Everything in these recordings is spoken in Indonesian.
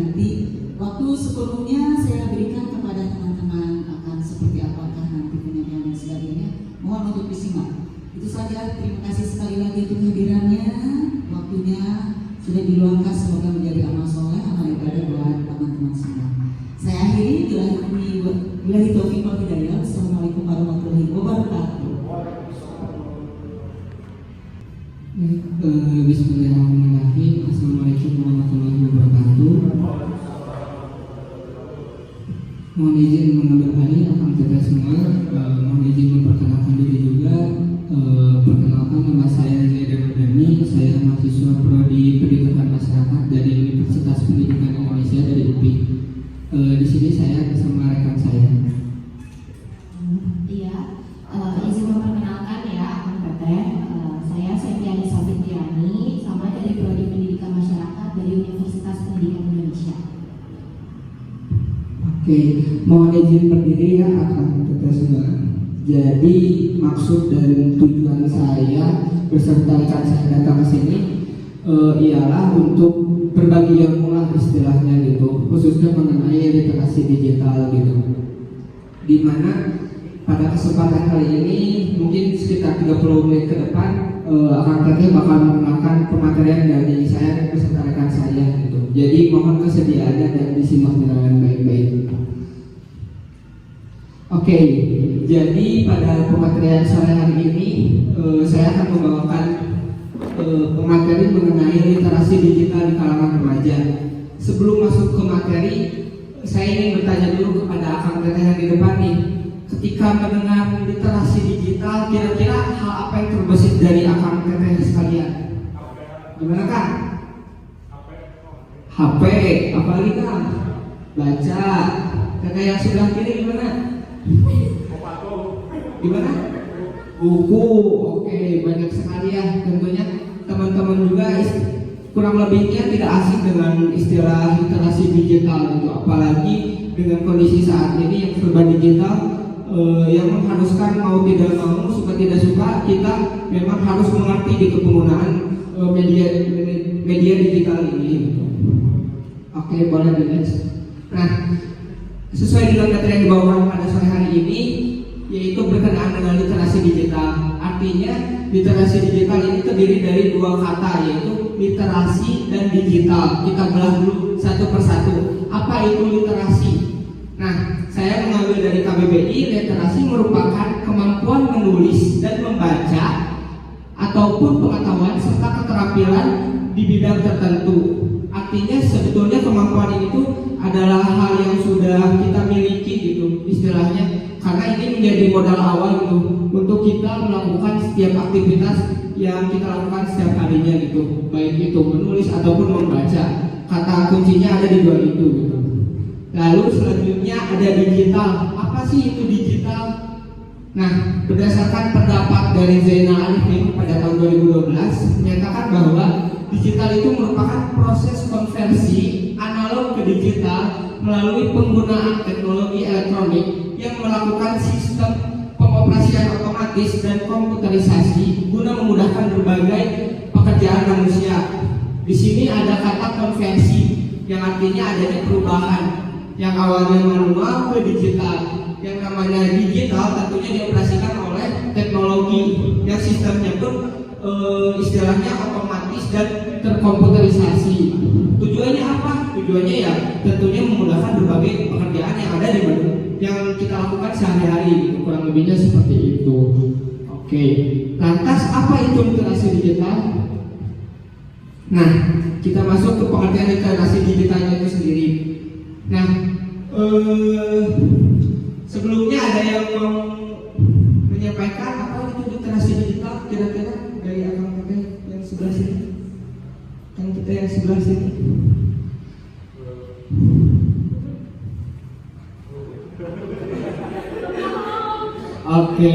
nanti waktu sepenuhnya saya berikan kepada teman-teman akan seperti apakah nanti penyampaian dan sebagainya. Mohon untuk disimak. Itu saja, terima kasih sekali lagi untuk kehadirannya. Waktunya sudah diluangkan, semoga menjadi amal soleh, amal ibadah buat teman-teman semua. Saya akhiri, billahi taufiq wal hidayah. Assalamualaikum warahmatullahi wabarakatuh. Bismillahirrahmanirrahim. Assalamualaikum warahmatullahi wabarakatuh. Mohon izin mengambil alih akan kita semua. Mohon izin memperkenalkan diri juga. Perkenalkan, nama saya Zaidan Udani. Saya mahasiswa Prodi Pendidikan Masyarakat dari Universitas Pendidikan Indonesia dari UPI. Di sini saya bersama rekan saya. Iya, izin memperkenalkan ya, Kang Teteh. Saya Septiani Safitriani, sama dari Prodi Pendidikan Masyarakat dari Universitas Pendidikan Indonesia. Oke, mohon izin berdiri ya akan kita semua. Jadi maksud dan tujuan saya beserta rekan saya datang ke sini ialah untuk berbagi ilmu lah istilahnya gitu, khususnya mengenai literasi digital gitu. Dimana pada kesempatan kali ini mungkin sekitar 30 menit ke depan akan Teteh bakal mengenalkan pematerian dari saya dan beserta rekan saya gitu. Jadi mohon kesediaannya dan disimak dengan baik-baik. Oke, jadi pada pematerian sore hari ini saya akan membawakan pemateri mengenai literasi digital di kalangan remaja. Sebelum masuk ke materi, saya ingin bertanya dulu kepada Akang Teteh yang di depan nih. Ketika mendengar literasi digital, kira-kira hal apa yang terbesit dari Akang Teteh sekalian? Gimana Kang? HP, apalagi Kang? Baca. Teteh yang sebelah kiri gimana? Gimana? Buku. Oke, banyak sekali ya. Tentunya teman-teman juga kurang lebihnya tidak asing dengan istilah literasi digital gitu. Apalagi dengan kondisi saat ini yang serba digital, yang mengharuskan mau tidak mau, suka tidak suka, kita memang harus mengerti gitu penggunaan media digital ini. Oke, boleh di next. Nah, sesuai dengan materi yang dibawakan pada sore hari ini, yaitu berkenaan dengan literasi digital. Artinya literasi digital ini terdiri dari dua kata, yaitu literasi dan digital. Kita belah dulu satu persatu. Apa itu literasi? Nah, saya mengambil dari KBBI. Literasi merupakan kemampuan menulis dan membaca ataupun pengetahuan serta keterampilan di bidang tertentu. Artinya sebetulnya kemampuan ini tuh adalah hal yang sudah kita miliki gitu istilahnya, karena ini menjadi modal awal gitu untuk kita melakukan setiap aktivitas yang kita lakukan setiap harinya gitu, baik itu menulis ataupun membaca. Kata kuncinya ada di dua itu gitu. Lalu selanjutnya ada digital. Apa sih itu digital? Nah, berdasarkan pendapat dari Zainal Arifin pada tahun 2012 menyatakan bahwa digital itu merupakan proses konversi analog ke digital melalui penggunaan teknologi elektronik yang melakukan sistem pengoperasian otomatis dan komputerisasi guna memudahkan berbagai pekerjaan manusia. Di sini ada kata konversi yang artinya adanya perubahan yang awalnya manual ke digital. Yang namanya digital tentunya dioperasikan oleh teknologi yang sistemnya pun istilahnya otomatis dan terkomputerisasi. Tujuannya apa? Tujuannya ya tentunya memudahkan berbagai pekerjaan yang ada di yang kita lakukan sehari-hari. Kurang lebihnya seperti itu. Oke. Lantas apa itu literasi digital? Nah, kita masuk ke pengertian literasi digitalnya itu sendiri. Nah, sebelumnya ada yang mau menyampaikan apa itu literasi digital kira-kira dari Akang Teteh yang sebelah sini? Akang Teteh yang sebelah sini. Oke.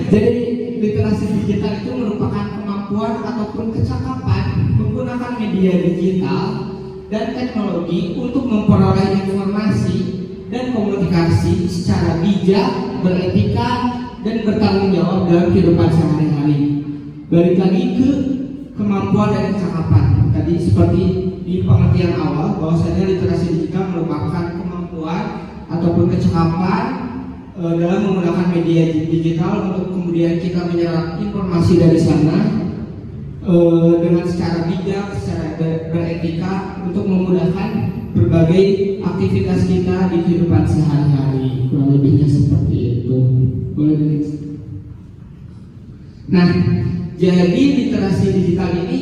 Jadi literasi digital itu merupakan kemampuan ataupun kecakapan menggunakan media digital dan teknologi untuk memperoleh informasi dan komunikasi secara bijak, beretika, dan bertanggung jawab dalam kehidupan sehari-hari. Balik lagi ke kemampuan dan kecakapan. Tadi seperti di pengertian awal bahwasanya literasi digital merupakan kemampuan ataupun kecakapan dalam menggunakan media digital untuk kemudian kita menyerap informasi dari sana dengan secara bijak, secara beretika untuk memudahkan berbagai aktivitas kita di kehidupan sehari-hari. Kurang lebihnya seperti itu. Boleh. Nah, jadi literasi digital ini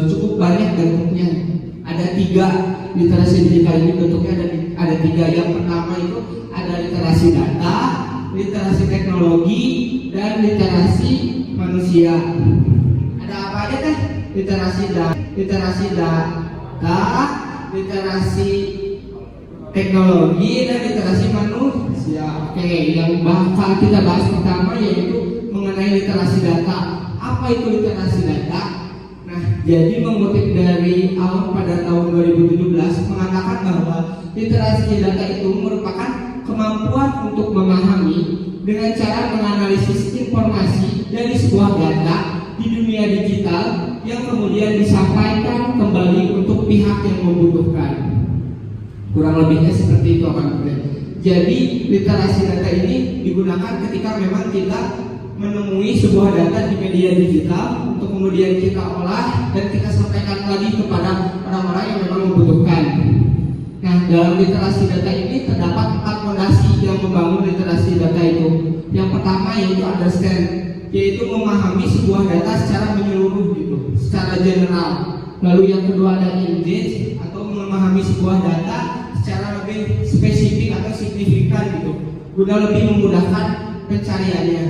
cukup banyak bentuknya. Ada 3 literasi digital ini bentuknya ada 3. Yang pertama itu ada literasi data, literasi teknologi, dan literasi manusia. Ada apa aja teh? Literasi data, literasi teknologi, dan literasi manusia. Oke, yang bakal kita bahas pertama yaitu mengenai literasi data. Apa itu literasi data? Nah, jadi mengutip dari awal pada tahun 2017 mengatakan bahwa literasi data itu merupakan kemampuan untuk memahami dengan cara menganalisis informasi dari sebuah data di dunia digital yang kemudian disampaikan kembali untuk pihak yang membutuhkan. Kurang lebihnya seperti itu, teman-teman. Jadi literasi data ini digunakan ketika memang kita menemui sebuah data di media digital untuk kemudian kita olah dan kita sampaikan lagi kepada orang-orang yang memang membutuhkan. Nah, dalam literasi data ini terdapat 4 fondasi yang membangun literasi data itu. Yang pertama yaitu understand, yaitu memahami sebuah data secara menyeluruh gitu, secara general. Lalu yang kedua ada engage, atau memahami sebuah data secara lebih spesifik atau signifikan gitu, guna lebih memudahkan pencariannya.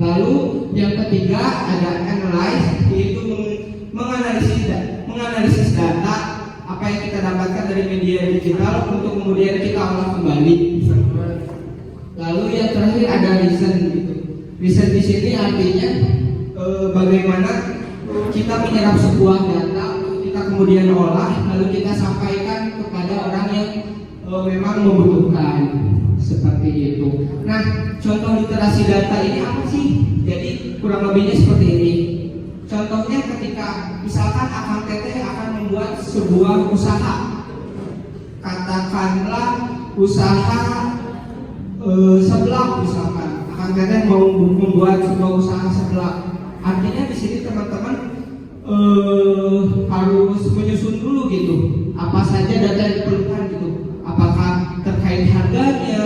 Lalu yang ketiga ada analyze, yaitu menganalisis data apa yang kita dapatkan dari media digital untuk kemudian kita olah kembali. Lalu yang terakhir ada reason gitu. Reason di sini artinya bagaimana kita menyerap sebuah data untuk kita kemudian olah lalu kita sampaikan kepada orang yang memang membutuhkan. Seperti itu. Nah, contoh literasi data ini apa sih? Jadi kurang lebihnya seperti ini. Contohnya ketika misalkan Akang Teteh akan membuat sebuah usaha, katakanlah usaha seblak misalkan. Akang Teteh mau membuat sebuah usaha seblak. Artinya di sini teman-teman harus menyusun dulu gitu. Apa saja data yang diperlukan gitu. Apakah terkait harganya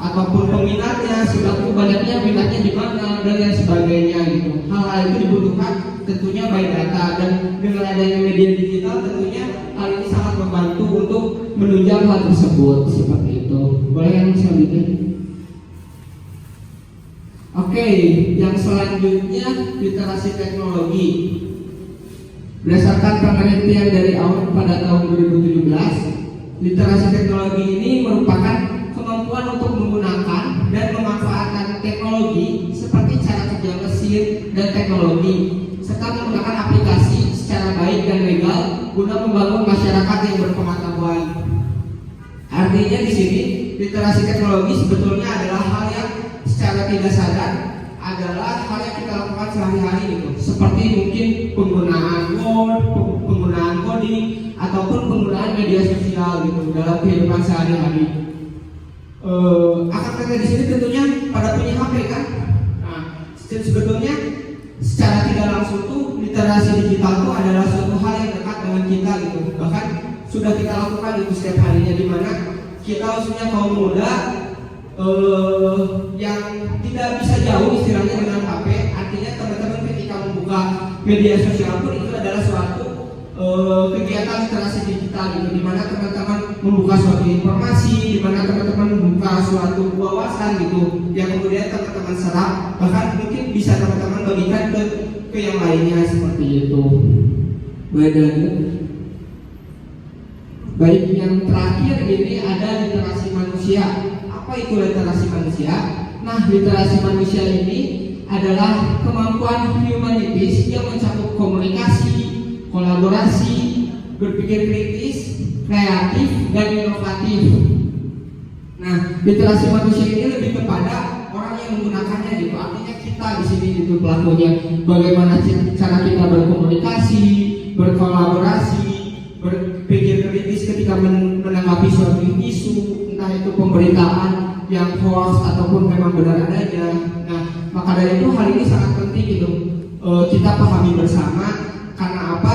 ataupun peminatnya, seberapa banyaknya minatnya di mana dan lain sebagainya gitu. Hal-hal itu dibutuhkan tentunya by data, dan dengan adanya media digital tentunya hal ini sangat membantu untuk menunjang hal tersebut. Seperti itu. Boleh yang selanjutnya? Oke, yang selanjutnya literasi teknologi. Berdasarkan penelitian dari awal pada tahun 2017, literasi teknologi ini merupakan kemampuan untuk menggunakan dan memanfaatkan teknologi seperti cara kerja mesin dan teknologi, serta menggunakan aplikasi secara baik dan legal guna membangun masyarakat yang berpengetahuan. Artinya di sini literasi teknologi sebetulnya adalah hal yang secara tidak sadar adalah hal yang kita lakukan sehari-hari gitu, seperti mungkin penggunaan Word, penggunaan coding, ataupun penggunaan media sosial gitu dalam kehidupan sehari-hari. Akan kata di sini tentunya pada punya HP kan. Nah, sebetulnya secara tidak langsung tuh literasi digital itu adalah suatu hal yang dekat dengan kita gitu. Bahkan sudah kita lakukan itu setiap harinya, di mana kita khususnya kaum muda yang tidak bisa jauh istilahnya dengan HP. Artinya teman-teman ketika membuka media sosial pun itu adalah suatu kegiatan literasi digital gitu, di mana teman-teman membuka suatu informasi, di mana teman-teman membuka suatu wawasan gitu, yang kemudian teman-teman serap, bahkan mungkin bisa teman-teman bagikan ke yang lainnya seperti itu. Baik, yang terakhir ini ada literasi manusia. Apa itu literasi manusia? Nah, literasi manusia ini adalah kemampuan humanities yang mencakup komunikasi, kolaborasi, berpikir kritis, kreatif, dan inovatif. Nah, literasi manusia ini lebih kepada orang yang menggunakannya gitu. Artinya kita di sini itu pelakunya. Bagaimana cara kita berkomunikasi, berkolaborasi, berpikir kritis ketika menanggapi suatu isu, entah itu pemberitaan yang hoax ataupun memang benar adanya. Nah, maka dari itu hal ini sangat penting gitu. Kita pahami bersama, karena apa?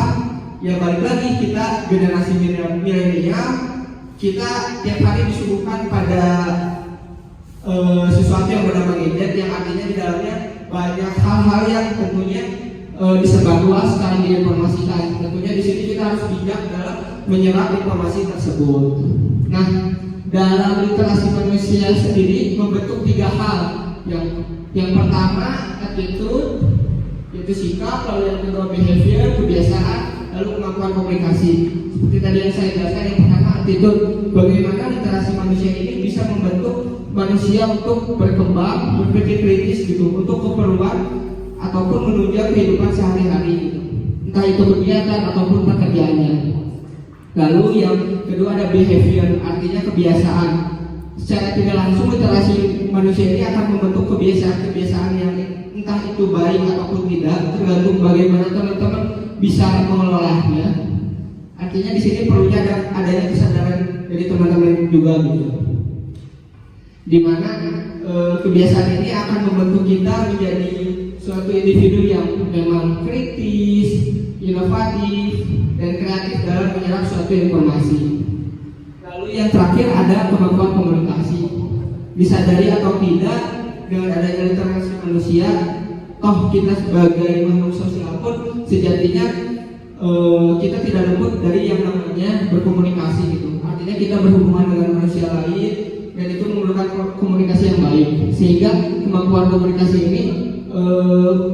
Ya balik lagi, kita generasi milenial, kita tiap hari disuguhkan pada sesuatu yang bernama gadget, yang artinya di dalamnya banyak hal-hal yang tentunya disebarluaskan, diinformasikan. Tentunya di sini kita harus bijak dalam menyerap informasi tersebut. Nah, dalam literasi manusia sendiri membentuk 3 hal. Yang pertama attitude, yaitu sikap, lalu yang kedua behavior, kebiasaan, lalu kemampuan komunikasi. Seperti tadi yang saya jelaskan, yang pertama attitude, bagaimana literasi manusia ini bisa membentuk manusia untuk berkembang, berpikir kritis gitu, untuk keperluan ataupun menunjang kehidupan sehari-hari gitu. Entah itu kegiatan ataupun pekerjaannya. Lalu yang kedua ada behavior, artinya kebiasaan. Secara tidak langsung literasi manusia ini akan membentuk kebiasaan-kebiasaan yang entah itu baik ataupun tidak, tergantung bagaimana teman-teman bisa mengelolanya. Artinya di sini perlunya adanya kesadaran dari teman-teman juga gitu. Dimana kebiasaan ini akan membentuk kita menjadi suatu individu yang memang kritis, inovatif, dan kreatif dalam menyerap suatu informasi. Lalu yang terakhir ada kemampuan komunikasi. Disadari atau tidak, dengan adanya literasi manusia, toh kita sebagai makhluk sosial pun sejatinya kita tidak luput dari yang namanya berkomunikasi gitu. Artinya kita berhubungan dengan manusia lain, dan itu memerlukan komunikasi yang baik, sehingga kemampuan komunikasi ini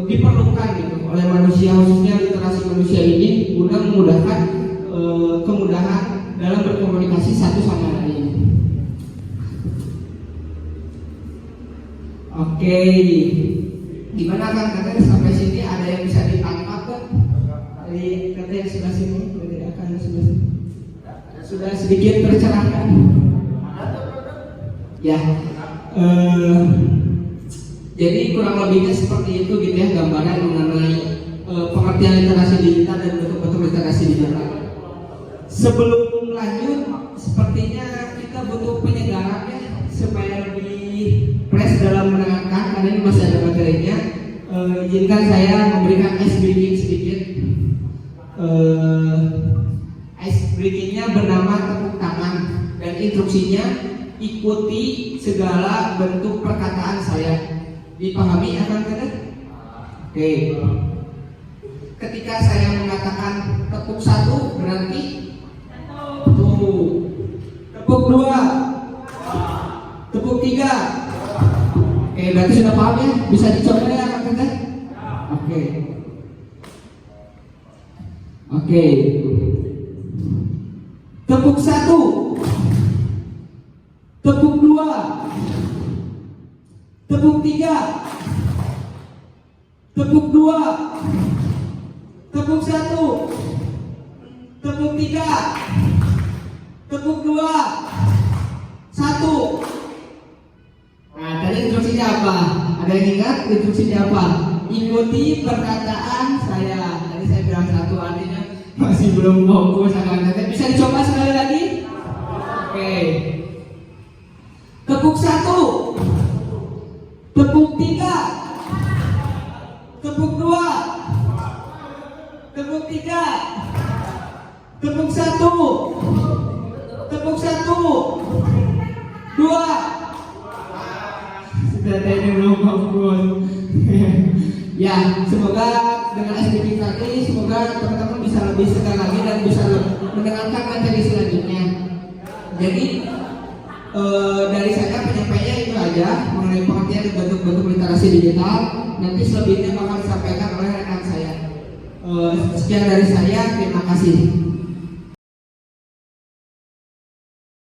diperlukan gitu oleh manusia, khususnya literasi manusia ini guna memudahkan kemudahan dalam berkomunikasi satu sama lain. Oke, gimana kan katanya sampai sini ada yang bisa ditangkap kan? Dari kata yang sebelah sini, dari akan sebelah sini sudah sedikit tercerahkan. Ya, jadi kurang lebihnya seperti itu gitu ya, gambaran mengenai pengertian literasi digital dan bentuk-bentuk literasi digital. Sebelum lanjut, sepertinya kita butuh penyegaran ya, supaya lebih fresh dalam menerangkan, karena ini masih ada materinya. Izinkan saya memberikan ice breaking sedikit. Ice breakingnya bernama tepuk tangan, dan instruksinya ikuti segala bentuk perkataan saya. Dipahami akan tidak? Oke. Ketika saya mengatakan tepuk 1 berarti tuh. Tepuk 2. Tepuk 3. Oke, berarti sudah paham ya? Bisa dicoba ya akan tidak? Oke. Oke. Tepuk 1. Tepuk 2. Tepuk 3. Tepuk 2. Tepuk 1. Tepuk 3. Tepuk 2. 1. Nah, tadi instruksinya apa? Ada yang ingat instruksinya apa? Ikuti perkataan saya. Tadi saya bilang 1, artinya masih belum fokus akan. Bisa dicoba sekali lagi? Oke. Tepuk 1. Tepuk 3. Tepuk 2. Tepuk 3. Tepuk 1. Tepuk 1. 2. Sudah tadi belum fokus. Ya, semoga dengan SDG tadi, semoga teman-teman bisa lebih segar lagi dan bisa mendengarkan materi selanjutnya. Jadi dari saya penyampaiannya itu aja mengenai pengertian dan bentuk-bentuk literasi digital. Nanti selebihnya bakal disampaikan oleh rekan saya. Sekian dari saya, terima kasih.